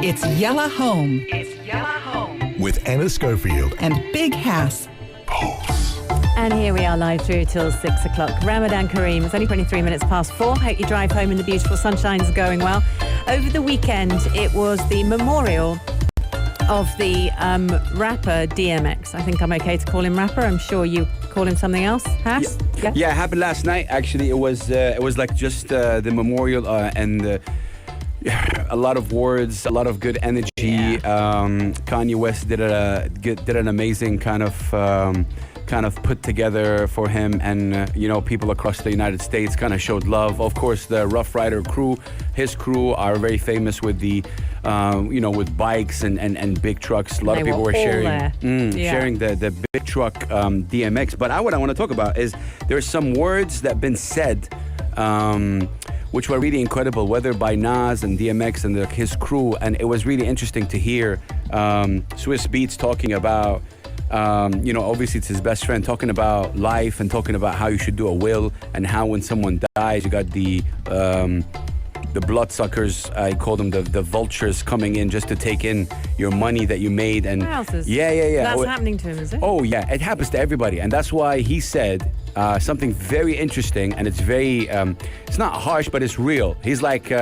It's Yella Home. With Anna Schofield and Big Hass. Pulse. And here we are live through till 6 o'clock. Ramadan Kareem. It's only 23 minutes past 4. Hope you drive home in the beautiful sunshine is going well. Over the weekend, it was the memorial of the rapper DMX. I think I'm okay to call him rapper. I'm sure you call him something else. Hass? Yeah, it happened last night. Actually, it was like just the memorial and a lot of words, a lot of good energy. Yeah. Kanye West did an amazing kind of put together for him, and people across the United States kind of showed love. Of course, the Rough Rider crew, his crew are very famous with the with bikes and big trucks. A lot of people were sharing the big truck DMX. But what I want to talk about is there's some words that have been said which were really incredible, whether by Nas and DMX and his crew. And it was really interesting to hear Swiss Beats talking about, obviously it's his best friend, talking about life and talking about how you should do a will, and how when someone dies, you got the bloodsuckers, I call them the vultures, coming in just to take in your money that you made. And yeah. That's happening to him, is it? Oh yeah, it happens to everybody, and that's why he said something very interesting, and it's very, it's not harsh, but it's real. He's like,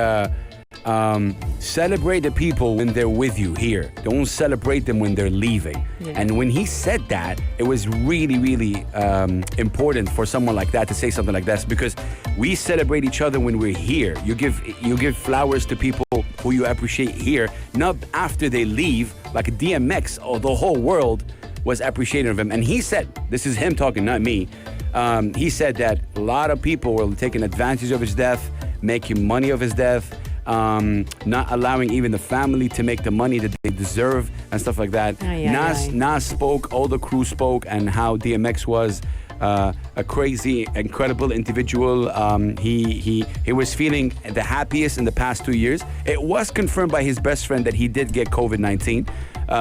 celebrate the people when they're with you here. Don't celebrate them when they're leaving. Yeah. And when he said that, it was really, really important for someone like that to say something like that, because we celebrate each other when we're here. You give flowers to people who you appreciate here, not after they leave. Like DMX, the whole world was appreciative of him. And he said, this is him talking, not me. He said that a lot of people were taking advantage of his death, making money of his death, not allowing even the family to make the money that they deserve and stuff like that. Nas spoke, all the crew spoke, and how DMX was a crazy, incredible individual. He was feeling the happiest in the past 2 years. It was confirmed by his best friend that he did get COVID-19,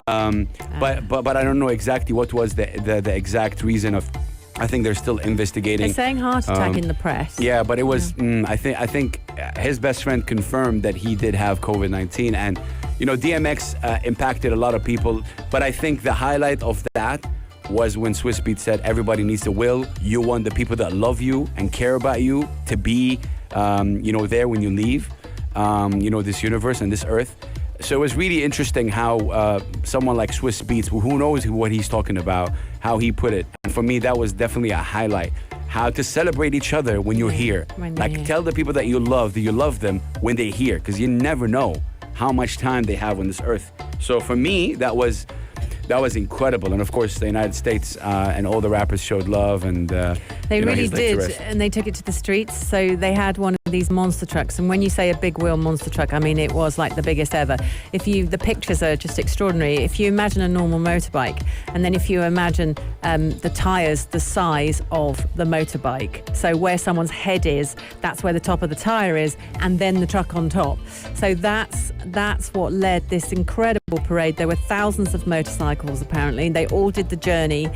but I don't know exactly what was the exact reason of. I think they're still investigating. They're saying heart attack in the press. Yeah, but it was. I think his best friend confirmed that he did have COVID-19, and DMX impacted a lot of people. But I think the highlight of that was when Swiss Beats said, "Everybody needs a will. You want the people that love you and care about you to be, there when you leave, this universe and this earth." So it was really interesting how someone like Swiss Beats, who knows what he's talking about, how he put it. And for me, that was definitely a highlight. How to celebrate each other when you're here. Tell the people that you love them when they're here, because you never know how much time they have on this earth. So for me, that was incredible. And of course, the United States and all the rappers showed love, and they really did, and they took it to the streets. So they had one of these monster trucks, and when you say a big wheel monster truck, I mean it was like the biggest ever. The pictures are just extraordinary. If you imagine a normal motorbike, and then if you imagine the tires the size of the motorbike, so where someone's head is, that's where the top of the tire is, and then the truck on top. So that's what led this incredible parade. There were thousands of motorcycles, apparently. They all did the journey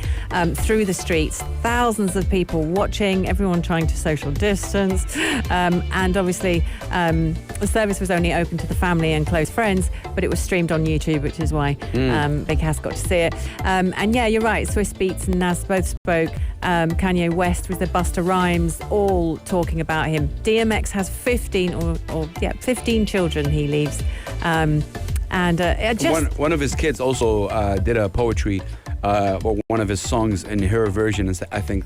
through the streets. Thousands of people watching, everyone trying to social distance. And obviously, the service was only open to the family and close friends, but it was streamed on YouTube, which is why Big Hass got to see it. And yeah, you're right. Swiss Beats and Nas both spoke. Kanye West was there, Busta Rhymes, all talking about him. DMX has 15 children he leaves. One of his kids also did a poetry or one of his songs in her version, I think.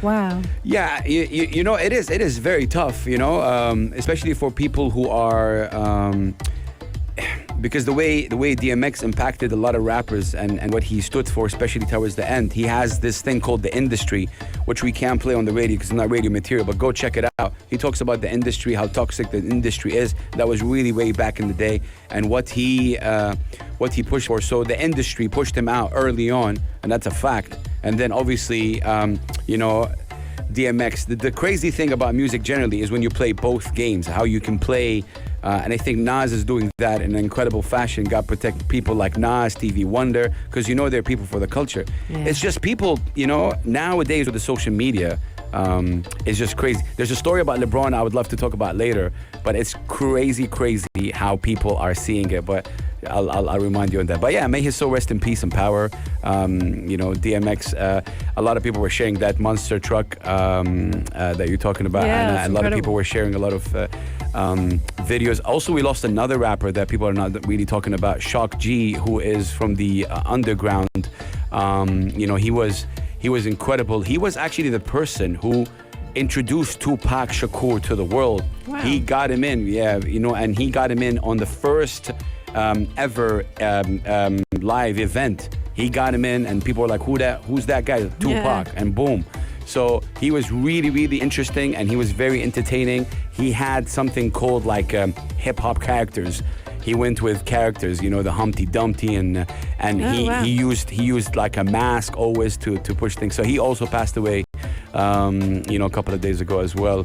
Wow. Yeah, it is very tough, especially for people who are because the way DMX impacted a lot of rappers and what he stood for, especially towards the end. He has this thing called the industry, which we can't play on the radio because it's not radio material, but go check it out. He talks about the industry, how toxic the industry is. That was really way back in the day, and what he pushed for. So the industry pushed him out early on, and that's a fact. And then obviously, DMX, the crazy thing about music generally is when you play both games, how you can play, and I think Nas is doing that in an incredible fashion. God protect people like Nas, Stevie Wonder, because they're people for the culture. Yeah. It's just people, nowadays with the social media, it's just crazy. There's a story about LeBron I would love to talk about later, but it's crazy how people are seeing it. But I'll remind you on that. But yeah, may his soul rest in peace and power. DMX. A lot of people were sharing that monster truck that you're talking about, Yeah, and a lot of people were sharing a lot of videos. Also, we lost another rapper that people are not really talking about, Shock G, who is from the underground. He was incredible. He was actually the person who introduced Tupac Shakur to the world. Wow. He got him in, and he got him in on the first ever live event. He got him in, and people were like, who's that guy? Tupac. And boom. So he was really, really interesting, and he was very entertaining. He had something called like hip-hop characters. He went with characters, the Humpty Dumpty, and he used like a mask always to push things. So he also passed away, a couple of days ago as well.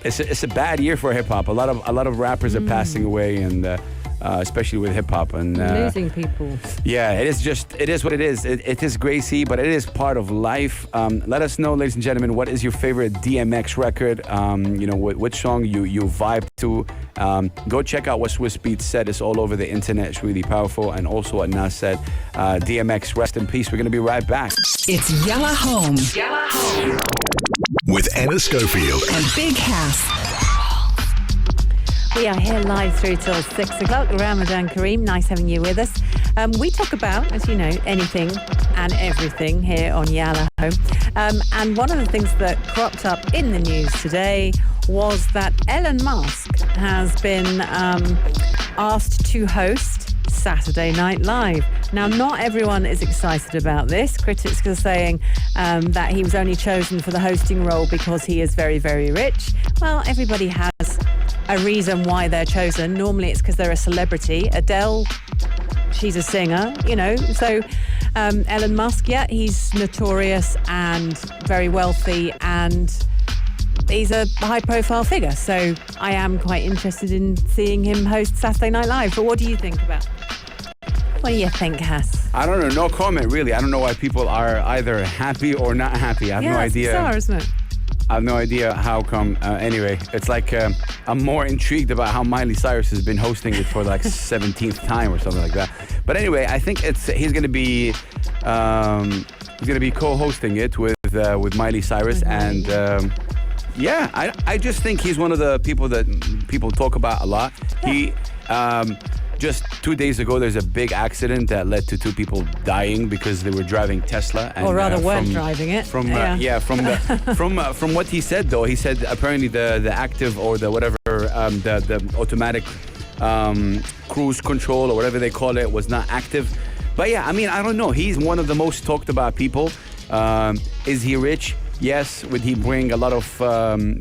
It's a bad year for hip hop. A lot of rappers are passing away, and especially with hip hop and losing people. Yeah, it is what it is. It is Gracie, but it is part of life. Let us know, ladies and gentlemen, what is your favorite DMX record? Which song you vibe to. Go check out what Swiss Beats said. It's all over the internet. It's really powerful. And also what Nas said. DMX, rest in peace. We're going to be right back. It's Yalla Home. Yalla Home. With Anna Schofield. And Big Hass. We are here live through till 6 o'clock. Ramadan Kareem, nice having you with us. We talk about, as you know, anything and everything here on Yalla Home. And one of the things that cropped up in the news today was that Elon Musk has been asked to host Saturday Night Live. Now, not everyone is excited about this. Critics are saying that he was only chosen for the hosting role because he is very, very rich. Well, everybody has a reason why they're chosen. Normally it's because they're a celebrity. Adele, she's a singer, So Elon Musk, he's notorious and very wealthy, and he's a high-profile figure. So I am quite interested in seeing him host Saturday Night Live. But what do you think about? What do you think, Hass? I don't know. No comment, really. I don't know why people are either happy or not happy. I have no idea. It's bizarre, isn't it? I have no idea how come. Anyway, it's like I'm more intrigued about how Miley Cyrus has been hosting it for like 17th time or something like that. But anyway, I think he's going to be co-hosting it with Miley Cyrus, and I just think he's one of the people that people talk about a lot. He just 2 days ago, there's a big accident that led to 2 people dying because they were driving Tesla. And, or rather, weren't driving it. From what he said, though, he said apparently the active or the whatever, the automatic cruise control or whatever they call it was not active. But yeah, I mean, I don't know. He's one of the most talked about people. Is he rich? Yes. Would he bring a lot of?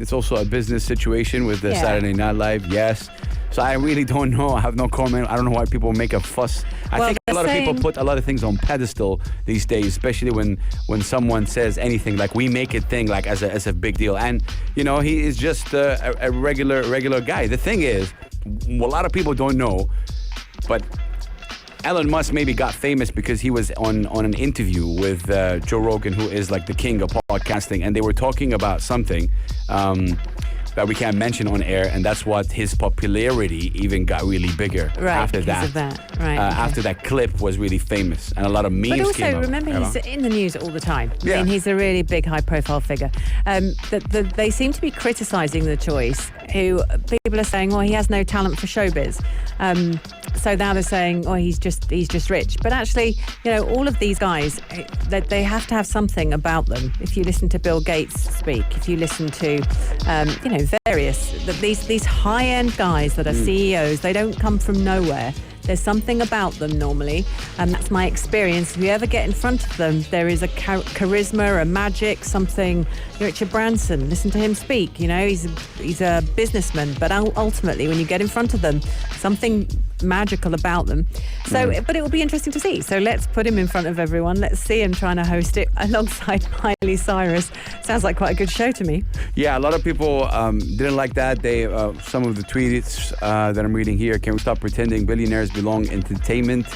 It's also a business situation with the Saturday Night Live. Yes. So I really don't know. I have no comment. I don't know why people make a fuss. I think a lot of people put a lot of things on pedestal these days, especially when someone says anything, like we make it thing like as a big deal. And he is just a regular guy. The thing is, a lot of people don't know, but Elon Musk maybe got famous because he was on an interview with Joe Rogan, who is like the king of podcasting, and they were talking about something that we can't mention on air, and that's what his popularity even got really bigger after that. After that clip was really famous, and a lot of memes came out. But also, remember, he's in the news all the time. I mean, he's a really big, high-profile figure. They seem to be criticising the choice. Who people are saying, he has no talent for showbiz. So now they're saying, he's just rich. But actually, all of these guys, they have to have something about them. If you listen to Bill Gates speak, if you listen to, various these high-end guys that are CEOs, they don't come from nowhere. There's something about them normally, and that's my experience. If you ever get in front of them, there is a charisma, a magic, something. Richard Branson, listen to him speak. He's a businessman, but ultimately, when you get in front of them, something magical about them. So, but it will be interesting to see. So let's put him in front of everyone. Let's see him trying to host it alongside Miley Cyrus. Sounds like quite a good show to me. Yeah, a lot of people didn't like that. They some of the tweets that I'm reading here. Can we stop pretending billionaires belong in entertainment?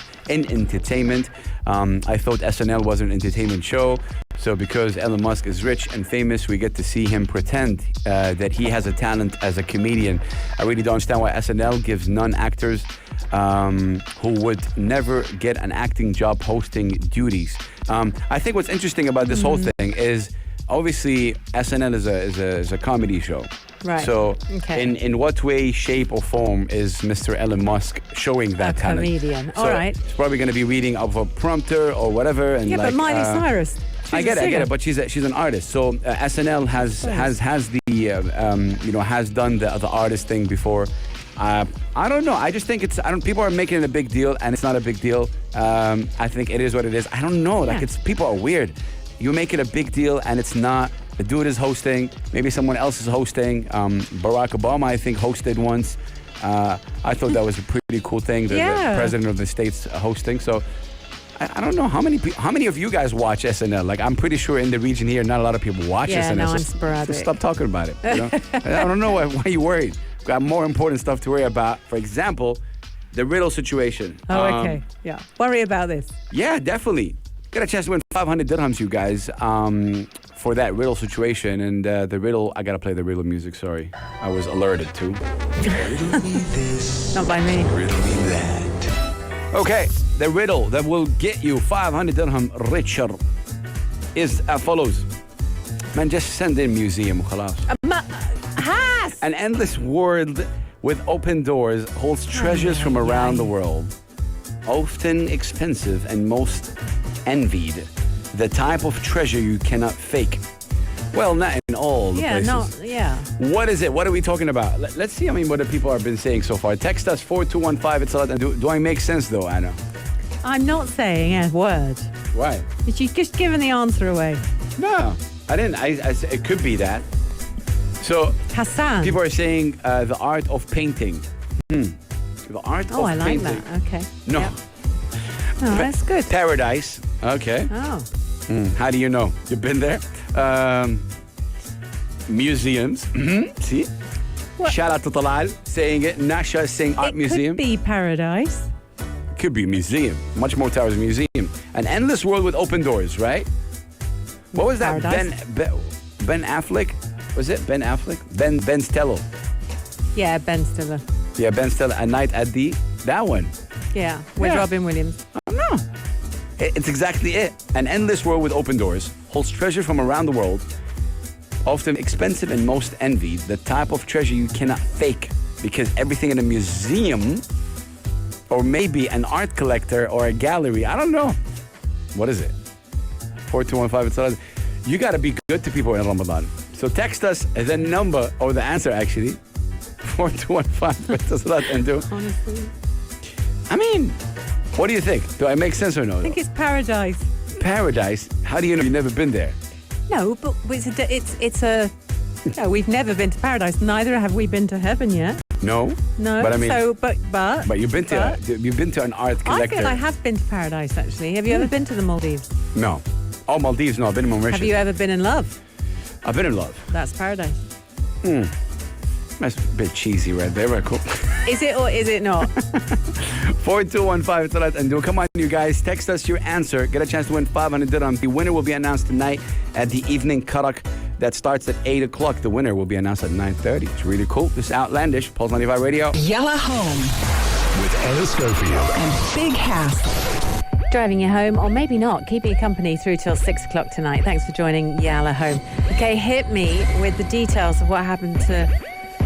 I thought SNL was an entertainment show. So because Elon Musk is rich and famous, we get to see him pretend that he has a talent as a comedian. I really don't understand why SNL gives non-actors who would never get an acting job hosting duties. I think what's interesting about this whole thing is obviously SNL is a comedy show. Right. So Okay. in what way, shape or form is Mr. Elon Musk showing that A talent? comedian. So All right. He's probably going to be reading off a prompter or whatever. And Yeah, but Miley Cyrus. I get it, but she's an artist. So SNL has done the artist thing before. I don't know. I just think people are making it a big deal, and it's not a big deal. I think it is what it is. I don't know. Like people are weird. You make it a big deal, and it's not. The dude is hosting. Maybe someone else is hosting. Barack Obama, I think, hosted once. I thought that was a pretty cool thing. The president of the state's hosting. So. I don't know how many of you guys watch SNL. Like I'm pretty sure in the region here, not a lot of people watch SNL. No, so I'm sporadic. Just stop talking about it. You know? I don't know why you're worried. We've got more important stuff to worry about. For example, the riddle situation. Oh, okay. Yeah. Worry about this. Yeah, definitely. Got a chance to win 500 dirhams, you guys, for that riddle situation. And the riddle, I gotta play the riddle music. Sorry, I was alerted to. Riddle me this. Not by me. Riddle me that. Okay, the riddle that will get you 500 dirham richer is as follows. Man, just send in museum, khalas. Has. An endless world with open doors holds treasures from around the world. Often expensive and most envied. The type of treasure you cannot fake. Well, not in all the places. What is it? What are we talking about? Let's see, what the people have been saying so far. Text us 4215. It's a lot. Do I make sense, though, Anna? I'm not saying a word. Why? But you've just given the answer away. No, I didn't. It could be that. So, Hassan. people are saying the art of painting. The art of painting. Oh, I like that. Okay. No. Yep. Oh, that's good. Paradise. Okay. Oh. How do you know? You've been there? Museums. See? What? Shout out to Talal saying it. Nasha is saying art museum. It could be paradise. Could be museum. Much more towers museum. An endless world with open doors, right? What was that? Ben Affleck? Was it Ben Affleck? Ben Stiller. Yeah, Ben Stiller. Yeah, Ben Stiller. A Night at the... That one. Yeah, with Robin Williams. I don't know. It's exactly it. An endless world with open doors holds treasure from around the world, often expensive and most envied. The type of treasure you cannot fake because everything in a museum or maybe an art collector or a gallery. I don't know. What is it? 4215. You got to be good to people in Ramadan. So text us the number or the answer actually. 4215. And do. Honestly. What do you think? Do I make sense or no? I think it's paradise. Paradise? How do you know you've never been there? No, but it's a. No, we've never been to paradise. Neither have we been to heaven yet. No. No. But but you've been to an art collector. I feel I have been to paradise actually. Have you ever been to the Maldives? No. Oh, Maldives. No, I've been in Mauritius. Have you ever been in love? I've been in love. That's paradise. That's a bit cheesy right there, but cool. Is it or is it not? 4215. It's all right. And do come on, you guys. Text us your answer. Get a chance to win 500 dirham. The winner will be announced tonight at the evening karak that starts at 8 o'clock. The winner will be announced at 9:30. It's really cool. This is Outlandish. Pulse 95 Radio. Yalla Home With Anna Schofield. and Big House. Driving you home, or maybe not, keeping you company through till 6 o'clock tonight. Thanks for joining Yalla Home. Okay, hit me with the details of what happened to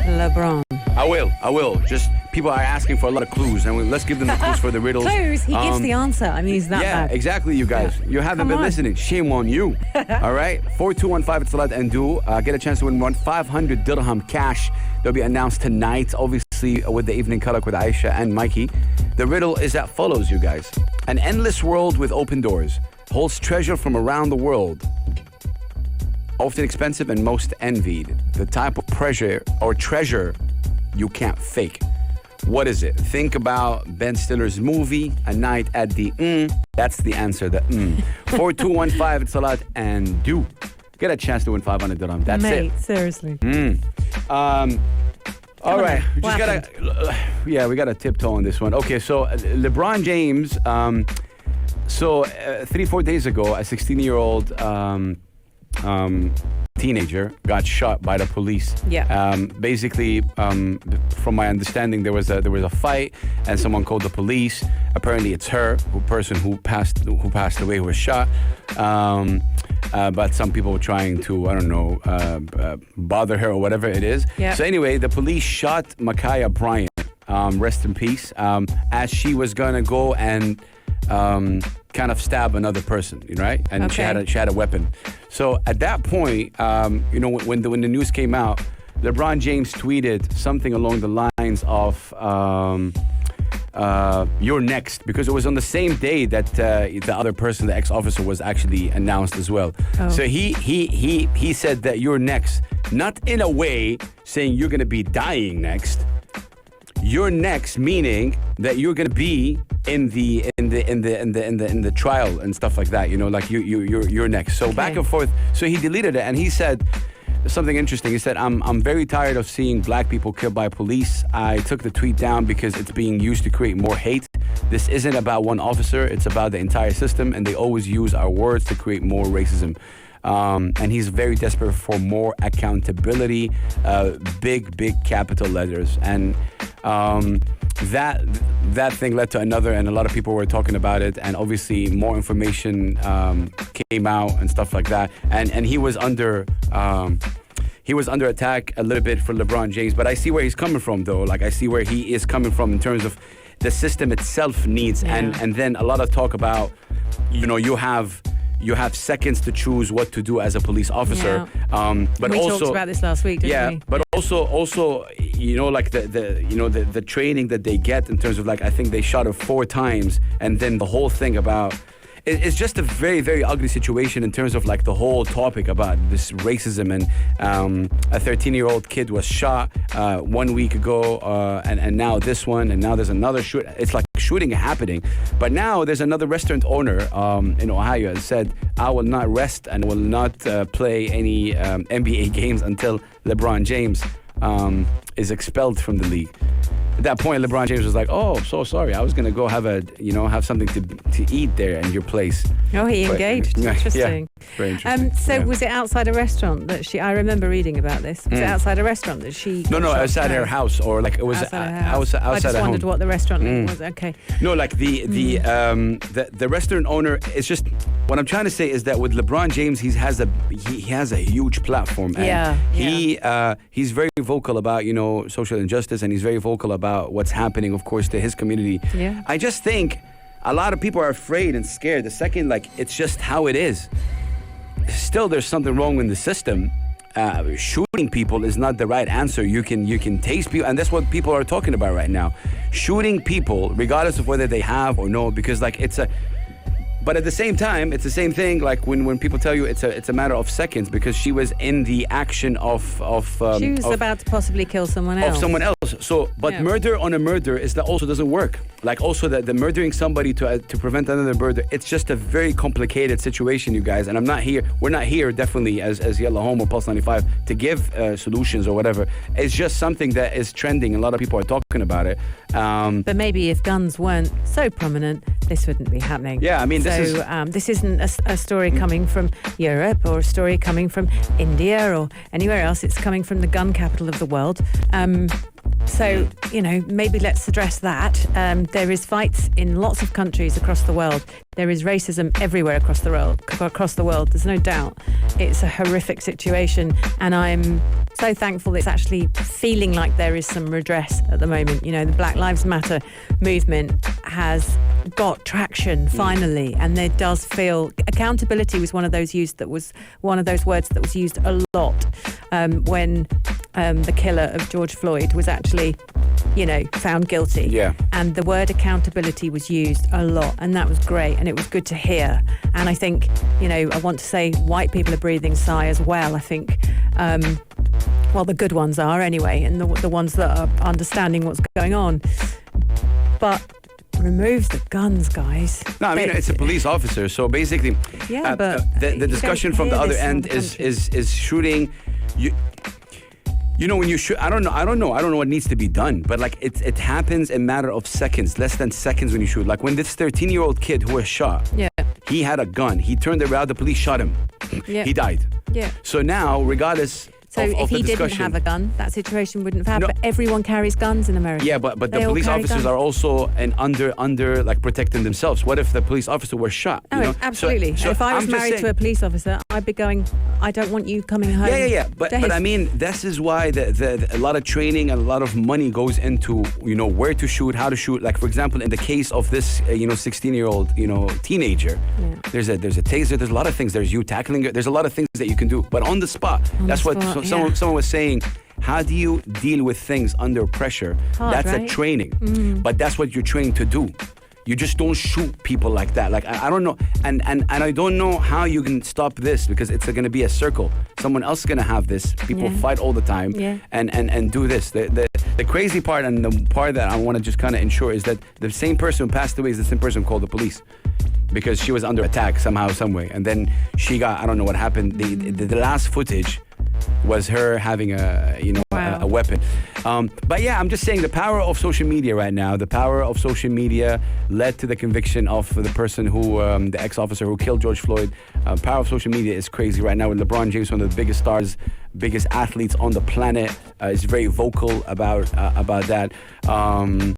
LeBron. I will. Just people are asking for a lot of clues, and let's give them the clues for the riddles. Clues? He gives the answer. He's that Yeah, bad. exactly, you guys. You haven't Come been on. listening. Shame on you. All right? 4215. It's Salat and do. Get a chance to win 500 dirham cash. They'll be announced tonight, obviously, with the evening karak with Aisha and Mikey. The riddle is as follows, you guys. An endless world with open doors holds treasure from around the world. Often expensive and most envied. The type of treasure you can't fake. What is it? Think about Ben Stiller's movie, A Night at the That's the answer, the 4215, it's Salat and do. Get a chance to win 500 dirham. That's Mate, it. seriously. All right. We What just we gotta tiptoe on this one. Okay, so LeBron James, 3-4 days ago, a 16-year-old teenager got shot by the police. Yeah. Basically, from my understanding, there was a fight, and someone called the police. Apparently, it's her, person who passed away, who was shot. But some people were trying to, I don't know, bother her or whatever it is. Yeah. So anyway, the police shot Ma'Khia Bryant, rest in peace, as she was gonna go and kind of stab another person, right? And Okay. she had a weapon. So at that point, when the news came out, LeBron James tweeted something along the lines of "You're next," because it was on the same day that the other person, the ex-officer, was actually announced as well. Oh. So he said that you're next, not in a way saying you're going to be dying next. You're next, meaning that you're gonna be in the trial and stuff like that. Like you're next. So back and forth. So he deleted it, and he said something interesting. He said, "I'm very tired of seeing black people killed by police. I took the tweet down because it's being used to create more hate. This isn't about one officer. It's about the entire system, and they always use our words to create more racism." And he's very desperate for more accountability, big capital letters. And that thing led to another, and a lot of people were talking about it, and obviously more information came out and stuff like that. And he was under attack a little bit for LeBron James, but I see where he's coming from, though. Like, I see where he is coming from in terms of the system itself needs, and then a lot of talk about, you have seconds to choose what to do as a police officer. But we also talked about this last week, didn't we? But also, like the training that they get in terms of, like, I think they shot her 4 times, and then the whole thing about it's just a very, very ugly situation in terms of, like, the whole topic about this racism. And a 13-year-old kid was shot 1 week ago, and now this one, and now there's another shoot. It's like shooting happening. But now there's another restaurant owner in Ohio that said, "I will not rest and will not play any NBA games until LeBron James is expelled from the league." At that point, LeBron James was like, "Oh, so sorry. I was gonna go have something to eat there in your place." Oh, he engaged. Interesting. Yeah, very interesting. Was it outside a restaurant that she? I remember reading about this. Was it outside a restaurant that she? No, got outside shot? her house, or like it was Outside her house. outside I just her wondered home. what the restaurant was. Okay. No, like the restaurant owner. It's just what I'm trying to say is that with LeBron James, he has a huge platform. And he's very vocal about social injustice, and he's very vocal about what's happening, of course, to his community. Yeah. I just think a lot of people are afraid and scared. The second, like, it's just how it is. Still, there's something wrong in the system. Shooting people is not the right answer. You can taste people, and that's what people are talking about right now. Shooting people, regardless of whether they have or no, because, like, but at the same time, it's the same thing. Like when people tell you it's a matter of seconds, because she was in the action of She was about to possibly kill someone else. Of someone else. So, but murder on a murder also doesn't work. Like, also the murdering somebody to prevent another murder. It's just a very complicated situation, you guys. And we're not here definitely as Yellow Home or Pulse 95 to give solutions or whatever. It's just something that is trending. A lot of people are talking about it. But maybe if guns weren't so prominent, this wouldn't be happening. Yeah, I mean, this isn't a story coming from Europe or a story coming from India or anywhere else. It's coming from the gun capital of the world. So, maybe let's address that. There is fights in lots of countries across the world. There is racism everywhere across the world. There's no doubt. It's a horrific situation, and I'm so thankful it's actually feeling like there is some redress at the moment. The Black Lives Matter movement has got traction finally, and there does feel accountability was one of those words that was used a lot when the killer of George Floyd was actually found guilty. Yeah. And the word accountability was used a lot, and that was great, and it was good to hear. And I think I want to say white people are breathing sigh as well. I think the good ones are anyway, and the ones that are understanding what's going on. But remove the guns, guys. No, I mean, it's a police officer, so basically, but the discussion from the other end is shooting. When you shoot, I don't know what needs to be done, but like it happens in a matter of seconds, less than seconds when you shoot. Like when this 13-year-old kid who was shot, he had a gun. He turned around, the police shot him. Yeah. He died. Yeah. So now, regardless So of if the he didn't discussion, have a gun, that situation wouldn't have happened. No. But everyone carries guns in America. yeah, but the They all police carry officers guns. are also under like protecting themselves. What if the police officer was shot? Oh, you know? absolutely. So If I was I'm just married to saying- a police officer, I'd be going, I don't want you coming home. Yeah. But I mean, this is why a lot of training and a lot of money goes into, where to shoot, how to shoot. Like, for example, in the case of this, 16-year-old, teenager, there's a taser. There's a lot of things. There's you tackling it. There's a lot of things that you can do. But on the spot, that's what someone was saying. How do you deal with things under pressure? Hard, that's right? a training. But that's what you're trained to do. You just don't shoot people like that. Like, I don't know. And I don't know how you can stop this, because it's going to be a circle. Someone else is going to have this. People fight all the time and do this. The crazy part, and the part that I want to just kind of ensure, is that the same person who passed away is the same person who called the police, because she was under attack somehow, some way. And then she got, I don't know what happened. The last footage was her having a weapon. But yeah, I'm just saying, the power of social media right now, the power of social media led to the conviction of the person who, the ex-officer who killed George Floyd. Power of social media is crazy right now, with LeBron James, one of the biggest stars, biggest athletes on the planet, is very vocal about that. On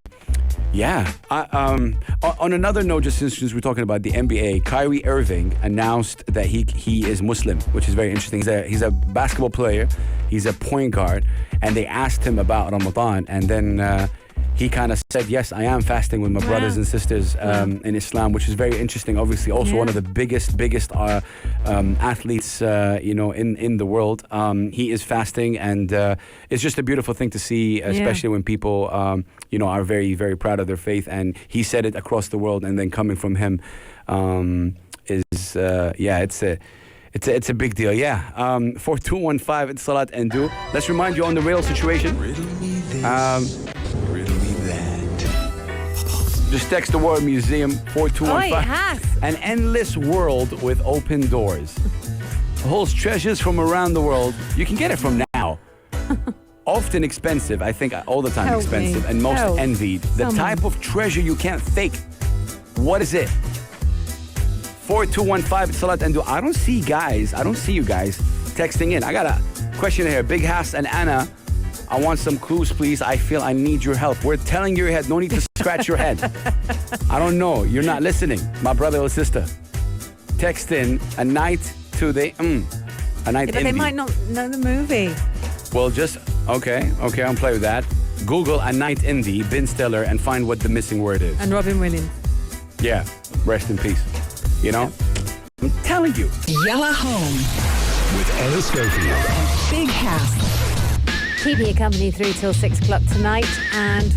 another note, just since we're talking about the NBA, Kyrie Irving announced that he is Muslim, which is very interesting. He's a basketball player. He's a point guard. And they asked him about Ramadan. And then he kind of said, yes, I am fasting with my brothers and sisters in Islam, which is very interesting. Obviously, also one of the biggest athletes, in the world. He is fasting, and it's just a beautiful thing to see, especially when people, are very, very proud of their faith. And he said it across the world, and then coming from him it's a big deal. 4215, it's Salat and Do. Let's remind you on the rail situation. Just text the word museum 4215. An endless world with open doors. Holds treasures from around the world. You can get it from now. Often expensive, I think all the time expensive, and most envied. The type of treasure you can't fake. What is it? 4215, it's Salat and Do. I don't see you guys texting in. I got a question here. Big Hass and Anna, I want some clues, please. I feel I need your help. We're telling your head, no need to scratch your head. I don't know. You're not listening, my brother or sister. Text in A Night to the A Night But in they the. might not know the movie. Well, just okay. I'll play with that. Google A Night in the Ben Stiller and find what the missing word is. And Robin Williams. Yeah, rest in peace. I'm telling you. Yalla Home. With Anna Schofield. Big House. Keeping you company through till 6 o'clock tonight. And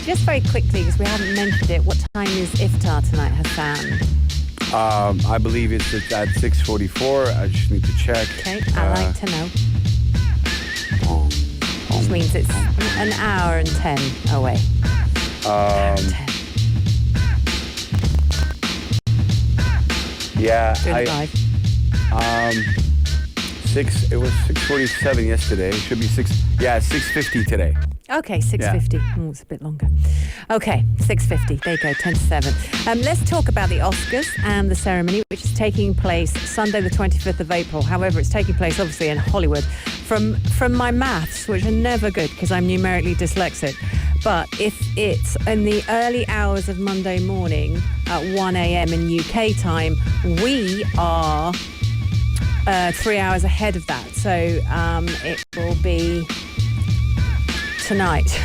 just very quickly, because we haven't mentioned it, what time is iftar tonight, Hassan? I believe it's at 6:44. I just need to check. Okay, I like to know. Which means it's an hour and 10 away. Hour and 10. Yeah, Doing live. It was 6:47 yesterday. It should be 6:50 today. Okay, 6:50. Oh, it's a bit longer. Okay, 6:50. There you go, 10 to 7. Let's talk about the Oscars and the ceremony, which is taking place Sunday, the 25th of April. However, it's taking place, obviously, in Hollywood. From my maths, which are never good because I'm numerically dyslexic, but if it's in the early hours of Monday morning at 1 a.m. in UK time, we are 3 hours ahead of that. So it will be tonight.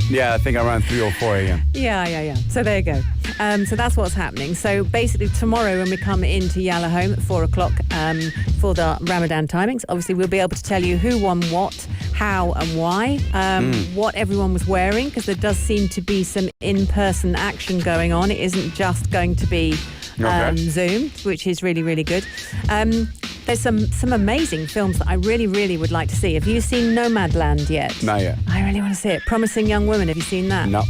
Yeah, I think around 3:04 a.m. Yeah. So there you go. So that's what's happening. So basically tomorrow when we come into Yalla Home at 4 o'clock for the Ramadan timings, obviously we'll be able to tell you who won what, how and why, what everyone was wearing, because there does seem to be some in-person action going on. It isn't just going to be Zoom, which is really, really good. There's some amazing films that I really, really would like to see. Have you seen Nomadland yet? Not yet. I really want to see it. Promising Young Women, have you seen that? No.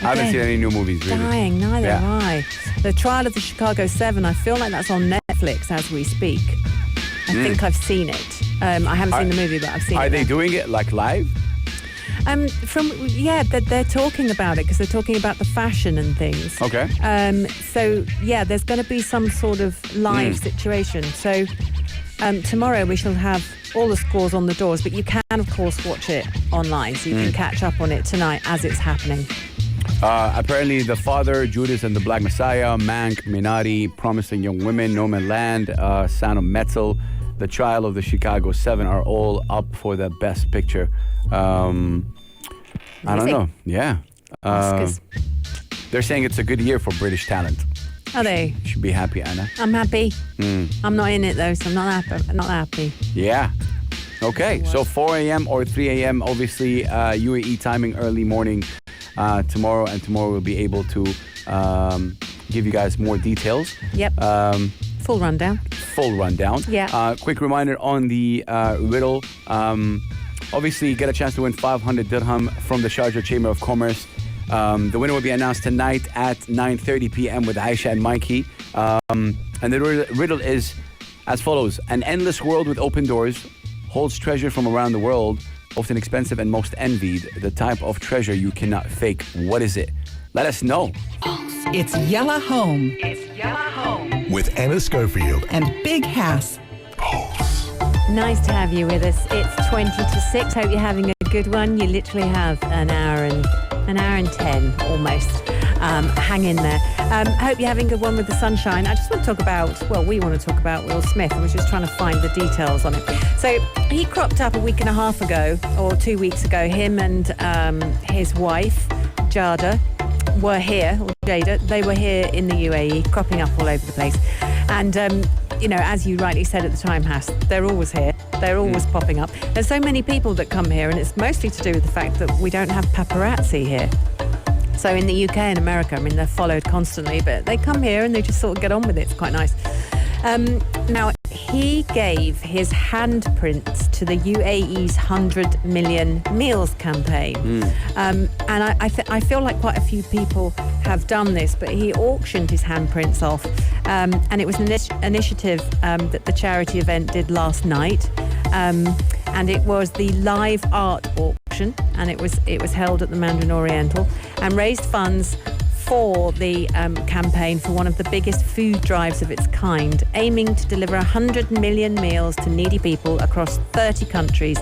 I haven't seen any new movies, really. Dying, neither have I. The Trial of the Chicago 7, I feel like that's on Netflix as we speak. I think I've seen it. I haven't seen the movie, but I've seen it. Are they doing it like live? They're talking about it because they're talking about the fashion and things. Okay. So there's going to be some sort of live situation. So tomorrow we shall have all the scores on the doors, but you can, of course, watch it online, so you can catch up on it tonight as it's happening. Apparently, The Father, Judas and the Black Messiah, Mank, Minari, Promising Young Women, No Man Land, Sound of Metal, The Trial of the Chicago 7 are all up for the Best Picture. I don't know. Yeah. Oscars. They're saying it's a good year for British talent. Are they? You should be happy, Anna. I'm happy. I'm not in it, though, so I'm not happy. Yeah. Okay, so 4 a.m. or 3 a.m., obviously, UAE timing, early morning tomorrow, and tomorrow we'll be able to give you guys more details. Yep. Full rundown. Yeah. Quick reminder on the riddle. Obviously, get a chance to win 500 dirham from the Sharjah Chamber of Commerce. The winner will be announced tonight at 9:30 p.m. with Aisha and Mikey. And the riddle is as follows. An endless world with open doors holds treasure from around the world, often expensive and most envied. The type of treasure you cannot fake. What is it? Let us know. It's Yalla Home With Anna Schofield. and Big Hass. Nice to have you with us. It's 20 to 6. Hope you're having a good one. You literally have an hour and 10 almost. Hang in there. Hope you're having a good one with the sunshine. I just want to talk about, we want to talk about Will Smith. I was just trying to find the details on it. So he cropped up a week and a half ago, or 2 weeks ago. Him and his wife, Jada, were here, or Jada, they were here in the UAE, cropping up all over the place. And, as you rightly said at the time, Hass, they're always here. They're always popping up. There's so many people that come here, and it's mostly to do with the fact that we don't have paparazzi here. So in the UK and America, they're followed constantly, but they come here and they just sort of get on with it. It's quite nice. Now, he gave his handprints to the UAE's 100 million meals campaign. And I feel like quite a few people have done this, but he auctioned his handprints off. And it was an initiative that the charity event did last night. And it was the live art auction, and it was held at the Mandarin Oriental, and raised funds for the campaign for one of the biggest food drives of its kind, aiming to deliver 100 million meals to needy people across 30 countries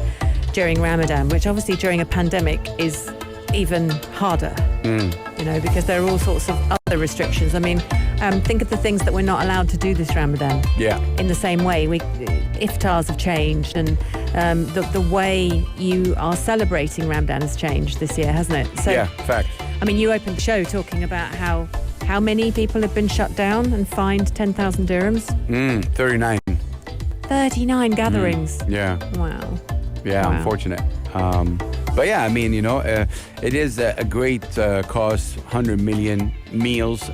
during Ramadan, which obviously during a pandemic is even harder, because there are all sorts of other restrictions. Think of the things that we're not allowed to do this Ramadan. Yeah. In the same way, iftars have changed, and the way you are celebrating Ramadan has changed this year, hasn't it? So, yeah, fact. You opened the show talking about how many people have been shut down and fined 10,000 dirhams. 39. 39 gatherings. Yeah. Wow. Yeah, Wow. unfortunate. But yeah, it is a great cause, 100 million meals.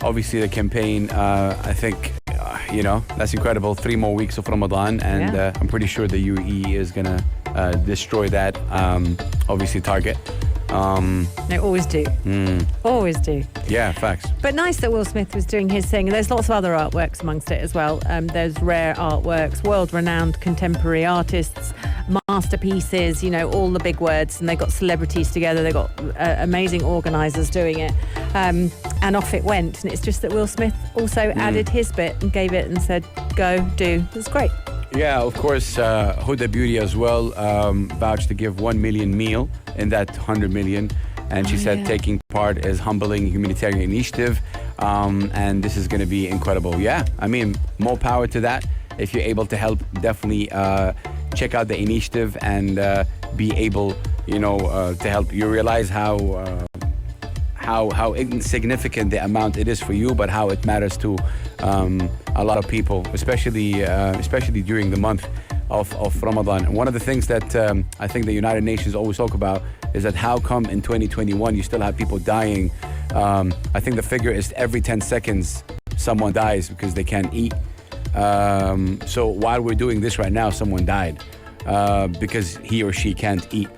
Obviously, the campaign, I think, that's incredible. 3 more weeks of Ramadan, and I'm pretty sure the UAE is going to destroy that, obviously, target. They always do. Always do. Yeah, facts. But nice that Will Smith was doing his thing. There's lots of other artworks amongst it as well. There's rare artworks, world-renowned contemporary artists, masterpieces, all the big words. And they got celebrities together. They got amazing organisers doing it. And off it went. And it's just that Will Smith also added his bit and gave it and said, go, do. It's great. Yeah, of course, Huda Beauty as well vouched to give 1 million meal in that 100 million. And she said taking part is humbling humanitarian initiative. And this is going to be incredible. Yeah, more power to that. If you're able to help, definitely check out the initiative and be able, to help. You realize how insignificant the amount it is for you, but how it matters to a lot of people, especially during the month of Ramadan. And one of the things that I think the United Nations always talk about is that how come in 2021 you still have people dying? I think the figure is every 10 seconds someone dies because they can't eat. So while we're doing this right now, someone died because he or she can't eat.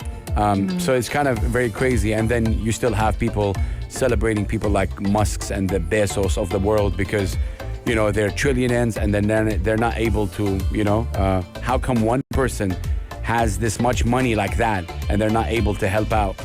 So it's kind of very crazy. And then you still have people celebrating people like Musk's and the Bezos of the world because, they're trillionaires, and then they're not able to, how come one person has this much money like that and they're not able to help out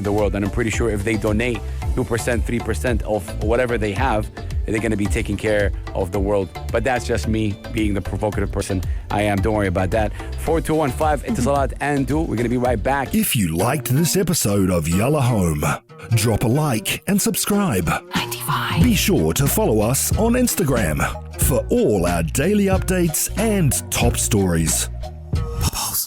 the world? And I'm pretty sure if they donate 2%, 3% of whatever they have, they're going to be taking care of the world. But that's just me being the provocative person I am. Don't worry about that. 4215 Etisalat and Do. We're going to be right back. If you liked this episode of Yalla Home, drop a like and subscribe. 95. Be sure to follow us on Instagram for all our daily updates and top stories.